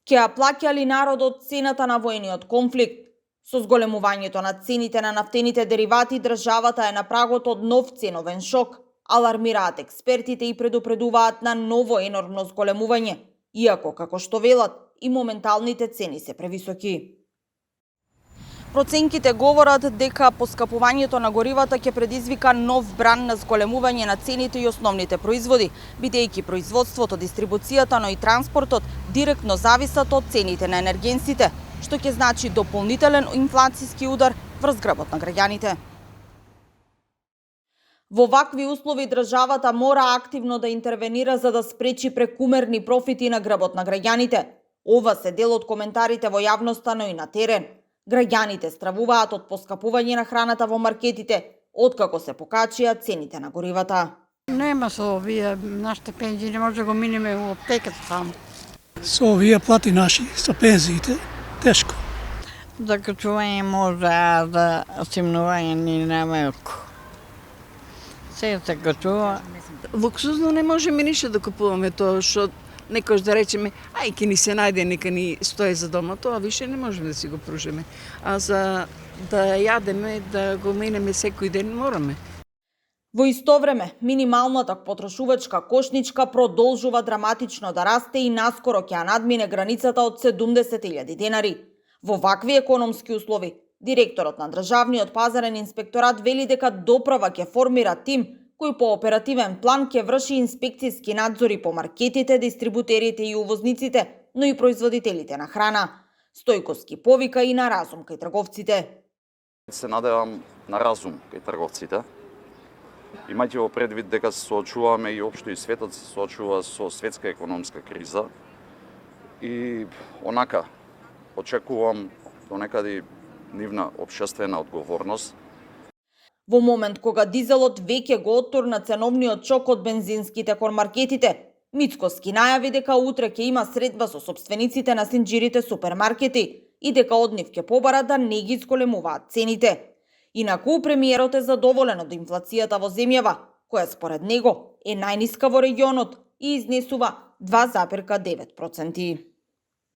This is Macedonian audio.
Ќе ја плаќа ли народот цената на војниот конфликт? Со зголемувањето на цените на нафтените деривати, државата е на прагот од нов ценовен шок. Алармираат експертите и предупредуваат на ново енормно зголемување, иако, како што велат, и моменталните цени се превисоки. Проценките говорат дека поскапувањето на горивата ќе предизвика нов бран на зголемување на цените и основните производи, бидејќи производството, дистрибуцијата, но и транспортот директно зависат од цените на енергенсите, што ќе значи дополнителен инфлацијски удар врз грбот на граѓаните. Во вакви услови државата мора активно да интервенира за да спречи прекумерни профити на грбот на граѓаните. Ова се дел од коментарите во јавноста, но и на терен. Граѓаните стравуваат од поскапување на храната во маркетите, откако се покачија цените на горивата. Нема со овие нашите пензии, не може да го минеме у аптеката таму. Со овие плати наши, со пензиите, тешко. Закачување може, а за симнување ни намалку. Се качува. Луксузно не можеме ништо да купуваме тоа што некојаш да речеме, ај ке ни се најде, нека ни стои за дома, тоа више не можеме да си го пружиме. А за да јадеме, да го минеме секој ден мораме. Во исто време, минималната потрошувачка кошничка продолжува драматично да расте и наскоро ќе ја надмине границата од 70.000 денари. Во вакви економски услови, директорот на Државниот пазарен инспекторат вели дека доправа ќе формира тим кој по оперативен план ќе врши инспекцијски надзори по маркетите, дистрибутерите и увозниците, но и производителите на храна. Стојковски повика и на разум кај трговците. Се надевам на разум кај трговците. Имајќи во предвид дека се соочуваме и општо и светот се соочува со светска економска криза и онака очекувам до некаде нивна општествена одговорност. Во момент кога дизелот веќе го оттурна ценовниот шок од бензинските кон маркетите, Мицкоски најави дека утре ќе има средба со сопствениците на синџирите супермаркети и дека од нив ќе побара да не ги зголемуваат цените. Инаку премиерот е задоволен од инфлацијата во земјава, која според него е најниска во регионот и изнесува 2,9%.